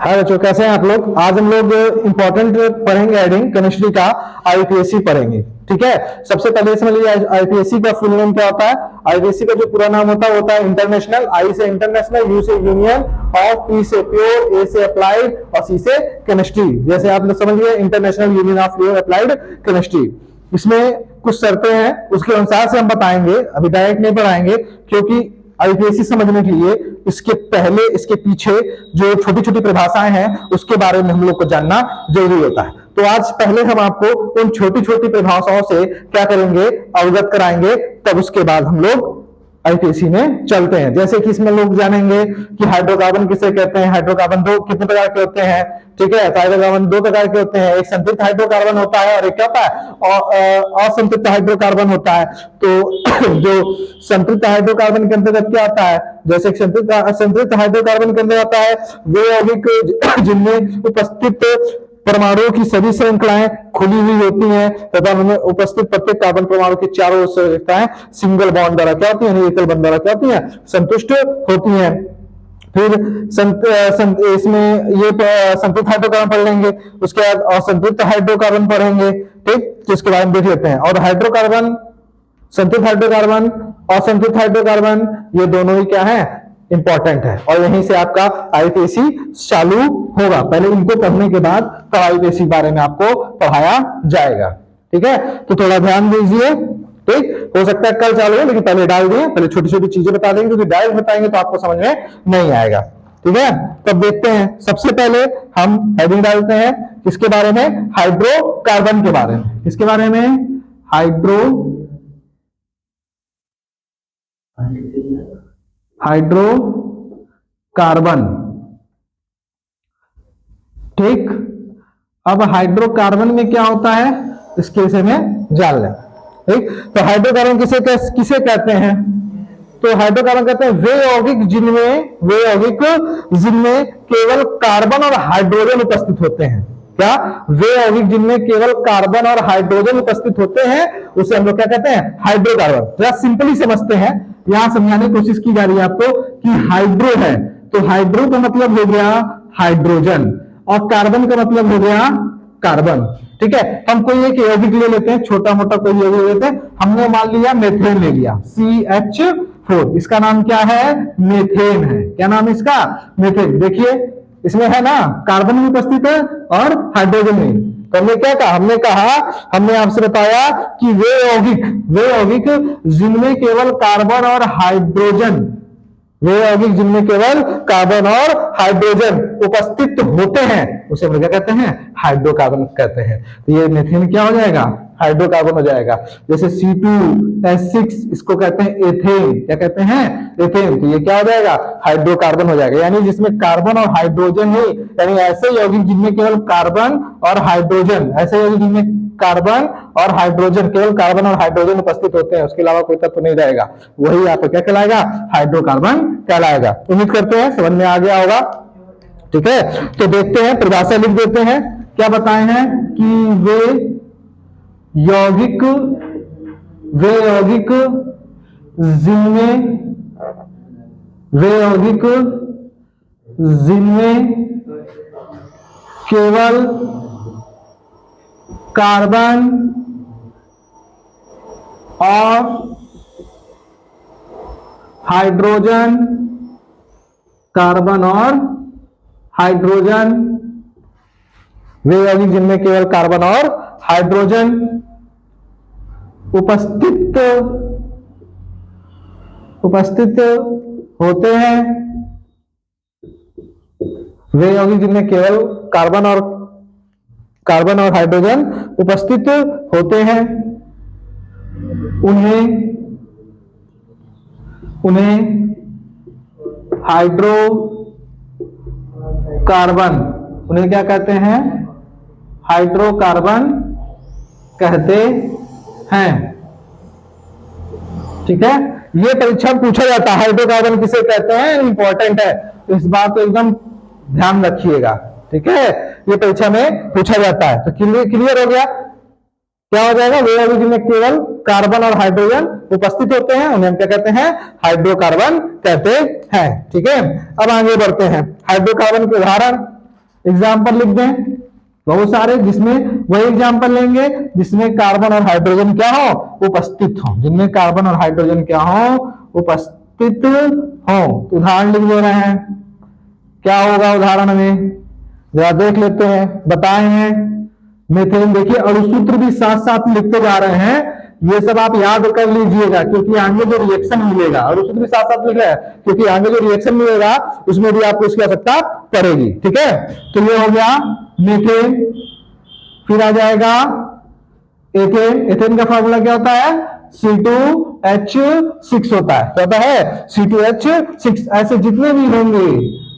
हाँ बच्चों, कैसे हैं आप लोग। आज हम लोग इंपॉर्टेंट पढ़ेंगे एडिंग केमिस्ट्री का आईपीएससी पढ़ेंगे। ठीक है, सबसे पहले समझ लीजिए आईपीएससी का फुल नेम क्या होता है। आईपीएससी का जो पूरा नाम होता है वो होता है इंटरनेशनल, आई से इंटरनेशनल, यू से यूनियन, और पी से प्योर, ए से अप्लाइड और सी से केमिस्ट्री। जैसे आप लोग समझ लिए international union of pure applied chemistry. इसमें कुछ शर्तें हैं, उसके अनुसार से हम बताएंगे, अभी डायरेक्ट नहीं पढ़ाएंगे, क्योंकि आईपीएससी समझने के लिए इसके पहले इसके पीछे जो छोटी छोटी परिभाषाएं हैं उसके बारे में हम लोग को जानना जरूरी होता है। तो आज पहले हम आपको उन छोटी छोटी परिभाषाओं से क्या करेंगे, अवगत कराएंगे, तब उसके बाद हम लोग आईपीएससी में चलते हैं। जैसे कि इसमें लोग जानेंगे कि हाइड्रोकार्बन किसे कहते हैं, हाइड्रोकार्बन दो कितने प्रकार के होते हैं। ठीक है, हाइड्रोकार्बन दो प्रकार के होते हैं, एक संतृप्त हाइड्रोकार्बन होता है और एक क्या होता है, और असंतृप्त हाइड्रोकार्बन होता है। तो जो संतृप्त हाइड्रोकार्बन के अंतर्गत क्या आता है, जैसे संतृप्त हाइड्रोकार्बन के अंदर आता है वे यौगिक जिनमें उपस्थित परमाणुओं की सभी श्रृंखलाएं खुली हुई होती हैं तथा उनमें उपस्थित प्रत्येक कार्बन परमाणु की चारों श्रृंखलाएं सिंगल बॉन्ड द्वारा क्या होती है, एकल बंध द्वारा क्या होती है, संतुष्ट होती हैं। फिर इसमें ये संतृप्त हाइड्रोकार्बन पढ़ लेंगे, उसके बाद असंतृप्त हाइड्रोकार्बन पढ़ेंगे। ठीक, तो इसके बारे में देख लेते हैं। और हाइड्रोकार्बन, संतृप्त हाइड्रोकार्बन, असंतृप्त हाइड्रोकार्बन, ये दोनों ही क्या है, इंपॉर्टेंट है, और यहीं से आपका आईपीएससी चालू होगा। पहले इनको पढ़ने के बाद तो आईपीएससी बारे में आपको पढ़ाया जाएगा। ठीक है, तो थोड़ा ध्यान दीजिए। ठीक, हो सकता है कल चालू हो, लेकिन पहले डाल दिए, पहले छोटी छोटी चीजें बता देंगे, क्योंकि डायरेक्ट बताएंगे तो आपको समझ में नहीं आएगा। ठीक है, तब देखते हैं। सबसे पहले हम हेडिंग डालते हैं किसके बारे में, हाइड्रोकार्बन के बारे में। किसके बारे में, हाइड्रोकार्बन। ठीक, अब हाइड्रोकार्बन में क्या होता है इसके विषय में जान लें। ठीक, तो हाइड्रोकार्बन किसे कहते हैं, तो हाइड्रोकार्बन कहते हैं वे यौगिक जिनमें केवल कार्बन और हाइड्रोजन उपस्थित होते हैं। क्या, वे यौगिक जिनमें केवल कार्बन और हाइड्रोजन उपस्थित होते हैं उसे हम लोग क्या कहते हैं, हाइड्रोकार्बन। जरा सिंपली समझते हैं, यहां समझाने की कोशिश की जा रही है आपको कि हाइड्रो है तो हाइड्रो का मतलब हो गया हाइड्रोजन, और कार्बन का मतलब हो गया कार्बन। ठीक है, हम कोई एक यौगिक ले लेते हैं, छोटा मोटा कोई यौगिक ले लेते हैं। हमने मान लिया मेथेन ले लिया, CH4, इसका नाम क्या है, मेथेन है। क्या नाम है इसका, मेथेन। देखिए इसमें है ना, कार्बन भी उपस्थित है और हाइड्रोजन भी। तो हमने क्या कहा, हमने आपसे बताया कि वे यौगिक जिनमें केवल कार्बन और हाइड्रोजन, वे यौगिक जिनमें केवल कार्बन और हाइड्रोजन उपस्थित होते हैं उसे हम क्या कहते हैं, हाइड्रोकार्बन कहते हैं। तो ये मेथेन क्या हो जाएगा, हाइड्रोकार्बन हो जाएगा। जैसे C2H6 इसको कहते हैं एथेन। क्या कहते हैं, एथेन। तो ये क्या हो जाएगा, हाइड्रोकार्बन हो जाएगा, यानी जिसमें कार्बन और हाइड्रोजन ही, यानी ऐसे यौगिक जिनमें केवल कार्बन और हाइड्रोजन, ऐसे यौगिक जिनमें कार्बन और हाइड्रोजन, केवल कार्बन और हाइड्रोजन उपस्थित होते हैं, उसके अलावा कोई तत्व नहीं रहेगा, वही आपको क्या कहलाएगा, हाइड्रोकार्बन कहलाएगा। उम्मीद करते हैं समझ में आ गया होगा। ठीक है, तो देखते हैं, परिभाषा लिख देते हैं। क्या बताए हैं कि वे यौगिक जिनमें केवल कार्बन और हाइड्रोजन, वे यौगिक जिनमें केवल कार्बन और हाइड्रोजन उपस्थित होते हैं, वे यौगिक जिनमें केवल कार्बन और हाइड्रोजन उपस्थित होते हैं, उन्हें हाइड्रोकार्बन, उन्हें क्या कहते हैं, हाइड्रोकार्बन कहते हैं। ठीक है, ये परीक्षा में पूछा जाता है हाइड्रोकार्बन किसे कहते हैं, इंपॉर्टेंट है, तो इस बात को एकदम ध्यान रखिएगा। ठीक है, ये परीक्षा में पूछा जाता है। तो क्लियर हो गया, क्या हो जाएगा, वे यौगिक जिनमें केवल कार्बन और हाइड्रोजन उपस्थित होते हैं उन्हें हम क्या कहते हैं, हाइड्रोकार्बन कहते हैं। ठीक है, अब आगे बढ़ते हैं। हाइड्रोकार्बन के उदाहरण, एग्जाम्पल लिख दें बहुत सारे, जिसमें वही एग्जाम्पल लेंगे जिसमें कार्बन और हाइड्रोजन क्या हो, उपस्थित हो, जिनमें कार्बन और हाइड्रोजन क्या हो, उपस्थित हो। तो उदाहरण लिख दे रहे हैं, क्या होगा उदाहरण में, जरा देख लेते हैं, बताए हैं मेथेन। देखिए अणुसूत्र भी साथ साथ लिखते जा रहे हैं, ये सब आप याद कर लीजिएगा, क्योंकि आगे जो रिएक्शन मिलेगा, अणुसूत्र भी साथ साथ लिख रहे हैं, क्योंकि आगे जो रिएक्शन मिलेगा उसमें भी आपको इसकी आवश्यकता पड़ेगी। ठीक है, तो ये हो गया मीथेन। फिर आ जाएगा एथेन। एथेन का फॉर्मूला क्या होता है, C2H6 होता है। क्या होता है, C2H6। ऐसे जितने भी होंगे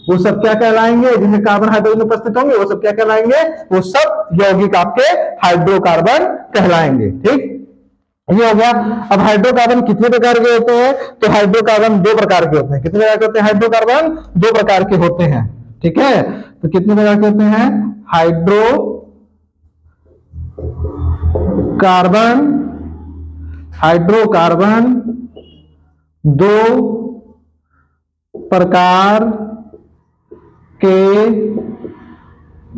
वो सब क्या कहलाएंगे, जिनमें कार्बन हाइड्रोजन उपस्थित होंगे वो सब क्या कहलाएंगे, वो सब यौगिक आपके हाइड्रोकार्बन कहलाएंगे। ठीक, ये हो गया। अब हाइड्रोकार्बन कितने प्रकार के होते हैं, तो हाइड्रोकार्बन दो प्रकार के होते हैं। कितने प्रकार के होते हैं, हाइड्रोकार्बन दो प्रकार के होते हैं। ठीक है, तो कितने प्रकार के होते हैं, हाइड्रोकार्बन दो प्रकार के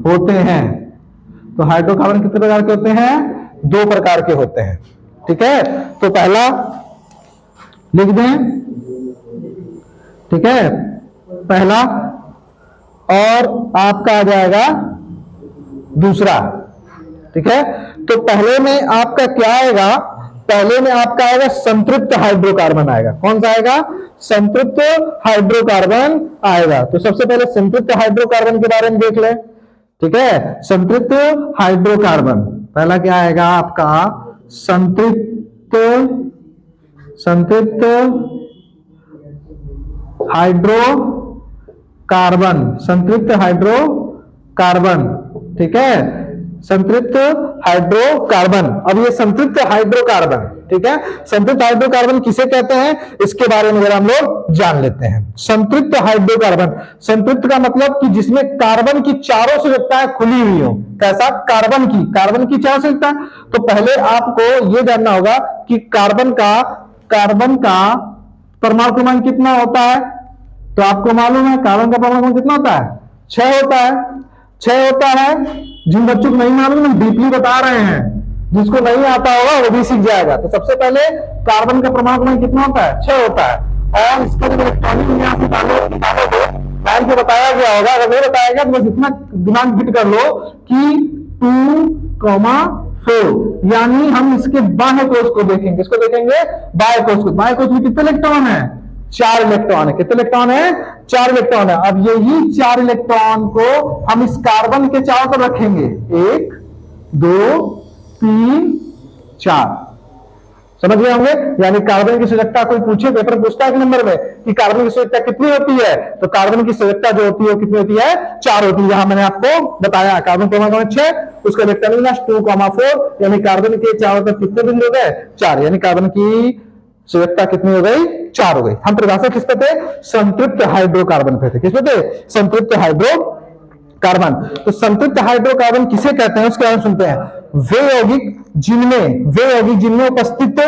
होते हैं। तो हाइड्रोकार्बन कितने प्रकार के होते हैं, दो प्रकार के होते हैं। ठीक है, तो पहला लिख दें, ठीक है, पहला, और आपका आ जाएगा दूसरा। ठीक है, तो पहले में आपका क्या आएगा, पहले में आपका आएगा संतृप्त हाइड्रोकार्बन आएगा। कौन सा आएगा, संतृप्त हाइड्रोकार्बन आएगा। तो सबसे पहले संतृप्त हाइड्रोकार्बन के बारे में देख ले। ठीक है, संतृप्त हाइड्रोकार्बन पहला क्या आएगा आपका, संतृप्त हाइड्रोकार्बन, संतृप्त हाइड्रोकार्बन। ठीक है, संतृप्त हाइड्रोकार्बन। अब ये संतृप्त हाइड्रोकार्बन, ठीक है, संतृप्त हाइड्रोकार्बन किसे कहते हैं, इसके बारे में हम लोग जान लेते हैं। संतृप्त हाइड्रोकार्बन, संतृप्त का मतलब कि जिसमें कार्बन की चारों संयुक्ताएं खुली हुई हो। कैसा, कार्बन की चारों संयुक्ताएं। तो पहले आपको यह जानना होगा कि कार्बन का परमाणु क्रमांक कितना होता है। तो आपको मालूम है कार्बन का परमाणु क्रमांक कितना होता है, 6 होता है। 6 होता है। जिन बच्चों को नहीं मालूम, हम डीपली बता रहे हैं, जिसको नहीं आता होगा वो भी सीख जाएगा। तो सबसे पहले कार्बन का परमाणु क्रमांक कितना होता है, 6 होता है। और इसका जो इलेक्ट्रॉनिक विन्यास निकालोगे मैन को बताया गया होगा, अगर नहीं बताया गया तो बस इतना दिमाग फिट कर लो कि 2,4, यानी हम इसके बाह्य कोश को देखेंगे। किसको देखेंगे, बाह्य कोश को। बाह्य कोश में कितने इलेक्ट्रॉन है, 4 इलेक्ट्रॉन है। कितने इलेक्ट्रॉन है, 4 इलेक्ट्रॉन है। अब यही 4 इलेक्ट्रॉन को हम इस कार्बन के चारों तरफ रखेंगे, 1 2 3 4। समझ गए होंगे, यानी कार्बन की संयोजकता कोई पूछे, पेपर पूछता है एक नंबर में कि कार्बन की संयोजकता कितनी होती है, तो कार्बन की संयोजकता जो होती है कितनी होती है, 4 होती है। यहां मैंने आपको बताया कार्बन क्रमांक 6, उसका इलेक्ट्रॉनिक विन्यास 2,4, यानी कार्बन के चारों तरफ कितने बिंदु हो गए, 4, यानी कार्बन की संयोजकता कितनी हो गई, 4 हो गई। हम परिभाषा किस पे थे, संतृप्त हाइड्रोकार्बन पे थे। किस पे थे, संतृप्त हाइड्रोकार्बन। तो संतृप्त हाइड्रोकार्बन किसे कहते हैं उसके बारे में सुनते हैं। वे यौगिक जिनमें उपस्थित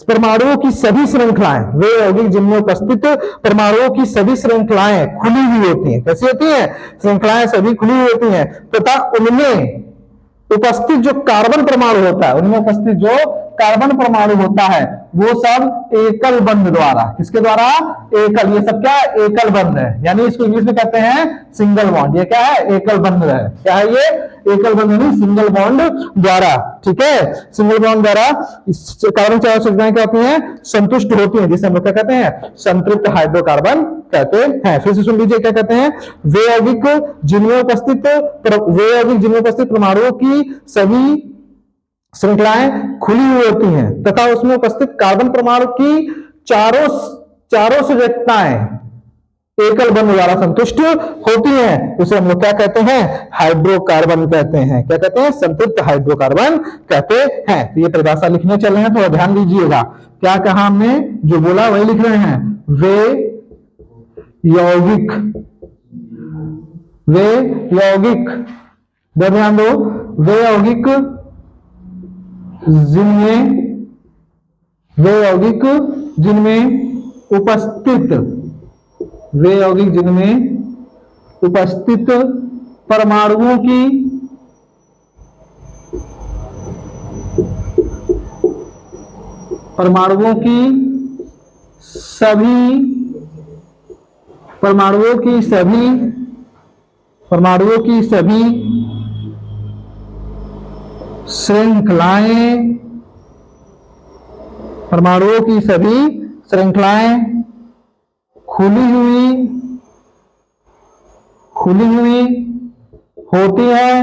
परमाणुओं की सभी श्रृंखलाएं, वे यौगिक जिनमें उपस्थित परमाणुओं की सभी श्रृंखलाएं खुली हुई होती हैं। कैसी होती हैं, श्रृंखलाएं सभी खुली हुई होती हैं, तथा उनमें उपस्थित जो कार्बन परमाणु होता है, उनमें उपस्थित जो कार्बन परमाणु होता है वो सब एकल बंध द्वारा, किसके द्वारा, एकल, ये सब क्या एकल बंध है, यानी इसको इंग्लिश में कहते हैं सिंगल बॉन्ड। ये क्या है, एकल बंध है। क्या है ये, एकल बंध नहीं, सिंगल बॉन्ड द्वारा। ठीक है, सिंगल बॉन्ड द्वारा कार्बन चारों संयोजकताएं क्या होती हैं, संतुष्ट होती हैं, जिसे हम लोग क्या कहते हैं, संतृप्त हाइड्रोकार्बन कहते हैं। फिर से सुन लीजिए क्या कहते हैं, वे यौगिक जिनमें उपस्थित परमाणुओं की सभी श्रृंखलाएं खुली हुई होती हैं तथा उसमें उपस्थित कार्बन परमाणु की चारों संयोजकताएं एकल बंध द्वारा संतुष्ट होती हैं, उसे हम लोग क्या कहते हैं, हाइड्रोकार्बन कहते हैं। क्या कहते हैं, संतृप्त हाइड्रोकार्बन कहते हैं। तो ये परिभाषा लिखने चल रहे हैं, थोड़ा ध्यान दीजिएगा। क्या कहा हमने, जो बोला वही लिख रहे हैं। वे यौगिक, ध्यान दो, वे यौगिक जिनमें उपस्थित परमाणुओं की परमाणुओं की सभी परमाणुओं की सभी परमाणुओं की सभी श्रृंखलाएं परमाणुओं की सभी श्रृंखलाएं खुली हुई होती हैं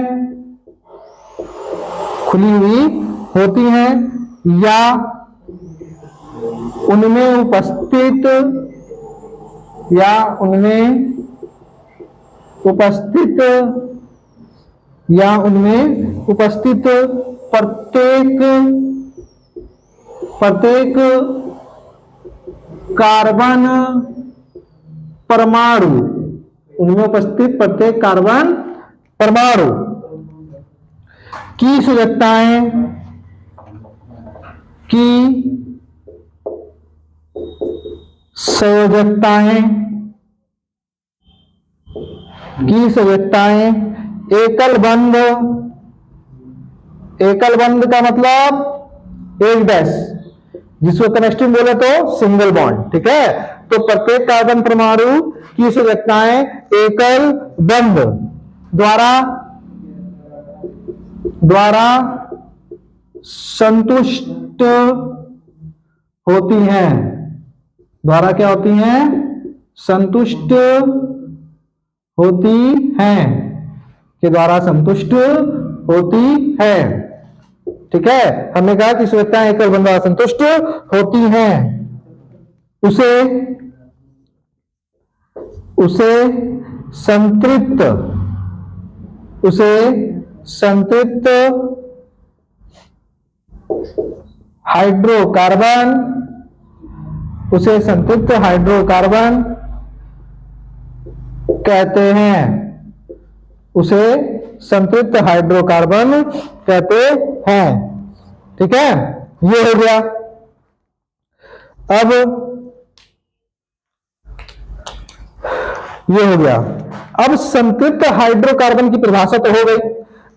खुली हुई होती हैं या उनमें उपस्थित प्रत्येक कार्बन परमाणु उनमें उपस्थित प्रत्येक कार्बन परमाणु की संयोजकताएं एकल बंद का मतलब एक डैश, जिसको केमिस्ट्री में बोले तो सिंगल बॉन्ड, ठीक है। तो प्रत्येक कार्बन परमाणु की संयोजकताएं एकल बंद द्वारा संतुष्ट होती हैं। द्वारा क्या होती हैं? संतुष्ट होती हैं, के द्वारा संतुष्ट होती है, ठीक है। हमने कहा कि संयोजकताएं एकल बंद द्वारा संतुष्ट होती हैं। उसे संतृप्त हाइड्रोकार्बन कहते हैं। उसे संतृप्त हाइड्रोकार्बन कहते हैं, ठीक है। ये हो गया। अब संतृप्त हाइड्रोकार्बन की परिभाषा तो हो गई।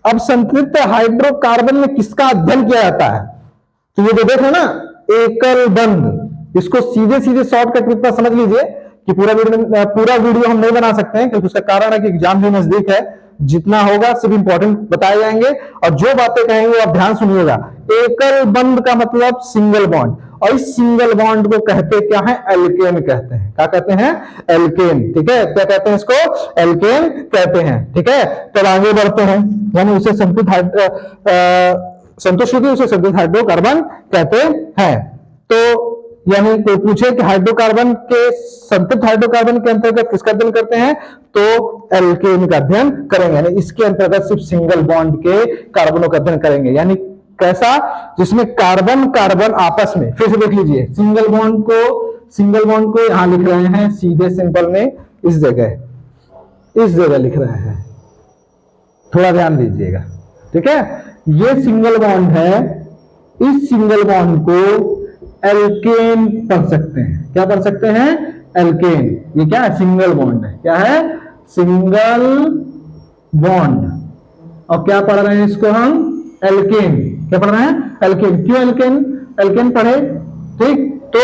अब संतृप्त हाइड्रोकार्बन में किसका अध्ययन किया जाता है? तो ये जो देखो ना, एकल बंद, इसको सीधे सीधे शॉर्टकट में इतना समझ लीजिए कि पूरा वीडियो हम नहीं बना सकते हैं, क्योंकि उसका कारण है कि एग्जाम भी नजदीक है। जितना होगा सिर्फ इंपॉर्टेंट बताए जाएंगे, और जो बातें कहेंगे आप ध्यान सुनिएगा। एकल बंद का मतलब सिंगल बॉन्ड, और इस सिंगल बॉन्ड को कहते क्या है? एल्केन कहते हैं। क्या कहते हैं? एल्केन, ठीक है। क्या कहते हैं इसको? एल्केन कहते हैं, ठीक है। तो आगे बढ़ते हैं, यानी उसे संतुष्ट होती है, उसे संतृप्त हाइड्रोकार्बन कहते हैं। तो यानी कोई पूछे कि हाइड्रोकार्बन के संतृप्त हाइड्रोकार्बन के अंतर्गत किसका अध्ययन करते हैं, तो एल्केन का अध्ययन करेंगे। यानी इसके अंतर्गत सिर्फ सिंगल बॉन्ड के कार्बनों का अध्ययन करेंगे। यानी कैसा? जिसमें कार्बन कार्बन आपस में, फिर से देख लीजिए, सिंगल बॉन्ड को यहां लिख रहे हैं सीधे सिंपल में, इस जगह लिख रहे हैं, थोड़ा ध्यान दीजिएगा, ठीक है। ये सिंगल बॉन्ड है, इस सिंगल बॉन्ड को एल्केन पढ़ सकते हैं। क्या पढ़ सकते हैं? एल्केन। ये क्या है? सिंगल बॉन्ड है। क्या है? Single bond. और क्या पढ़ रहे हैं इसको हम? एल्केन। क्या पढ़ रहे हैं? एल्केन। क्यों एल्केन पढ़े? ठीक। तो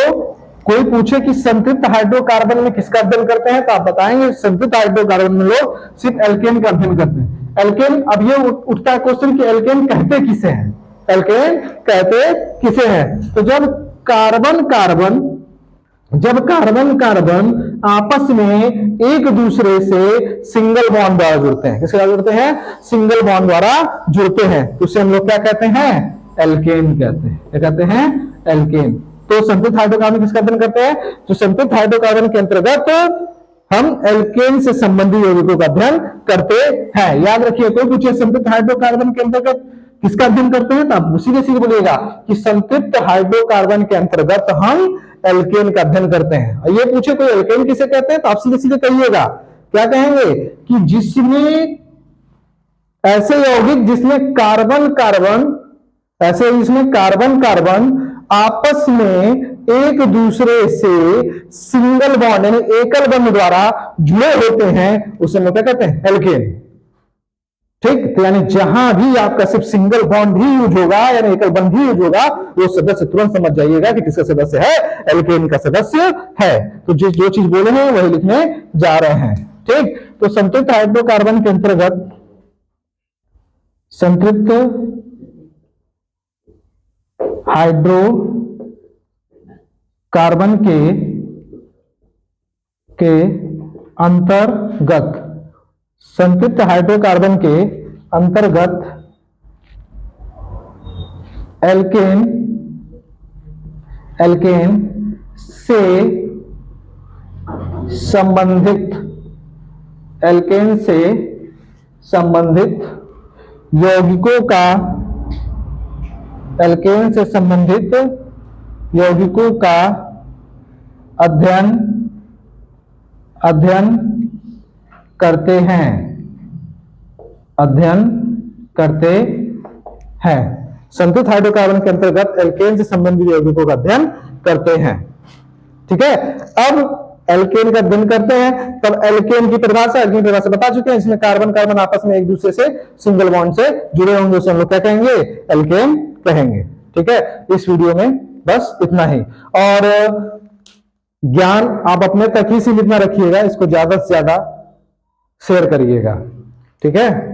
कोई पूछे कि संतृप्त हाइड्रोकार्बन में किसका अध्ययन करते हैं, तो आप बताएंगे संतृप्त हाइड्रोकार्बन में लोग सिर्फ एल्केन का अध्ययन करते हैं। एल्केन, अब ये उठता है क्वेश्चन कि एल्केन कहते किसे हैं? एल्केन कहते किसे हैं? तो जब कार्बन कार्बन आपस में एक दूसरे से सिंगल बॉन्ड द्वारा जुड़ते हैं। किसके द्वारा जुड़ते हैं? सिंगल बॉन्ड द्वारा जुड़ते हैं, तो उसे हम लोग क्या कहते हैं? एल्केन कहते हैं। क्या कहते हैं? एल्केन। तो संतृप्त हाइड्रोकार्बन किसका अध्ययन करते हैं? तो संतृप्त हाइड्रोकार्बन के अंतर्गत हम एल्केन से संबंधित यौगिकों का अध्ययन करते हैं। याद रखिए, कोई पूछे संतृप्त हाइड्रोकार्बन के अंतर्गत किसका अध्ययन करते हैं, तो आप सीधे सीधे बोलिएगा कि संतृप्त हाइड्रोकार्बन के अंतर्गत हम एल्केन का अध्ययन करते हैं। और ये पूछे कोई एल्केन किसे कहते हैं, तो आप सीधे सीधे कहिएगा, क्या कहेंगे कि जिसमें ऐसे यौगिक जिसमें कार्बन कार्बन आपस में एक दूसरे से सिंगल बॉन्ड यानी एकल बंध द्वारा जुड़े होते हैं, उसे हम क्या कहते हैं? एल्केन। ठीक, तो यानी जहां भी आपका सिर्फ सिंगल बॉन्ड ही यूज होगा, यानी एकल बंध ही यूज होगा, वो सदस्य तुरंत समझ जाइएगा कि किसका सदस्य है, एल्केन का सदस्य है। तो जो चीज बोले हैं वही लिखने जा रहे हैं। ठीक, तो संतृप्त हाइड्रोकार्बन के अंतर्गत, संतृप्त हाइड्रोकार्बन के अंतर्गत, संतृप्त हाइड्रोकार्बन के अंतर्गत एल्केन से संबंधित यौगिकों का, एल्केन से संबंधित यौगिकों का अध्ययन करते हैं। संतृप्त हाइड्रोकार्बन के अंतर्गत एल्केन से संबंधित यौगिकों का अध्ययन करते हैं। ठीक है, अब एल्केन का अध्ययन करते हैं, तब एल्केन की परिभाषा, एल्केन की परिभाषा बता चुके हैं, इसमें कार्बन कार्बन आपस में एक दूसरे से सिंगल बॉन्ड से जुड़े होंगे, उसे हम लोग क्या कहेंगे, एल्केन कहेंगे। ठीक है, इस वीडियो में बस इतना ही, और ज्ञान आप अपने तक ही सीमित ना रखिएगा, इसको ज्यादा से ज्यादा शेयर करिएगा। ठीक है।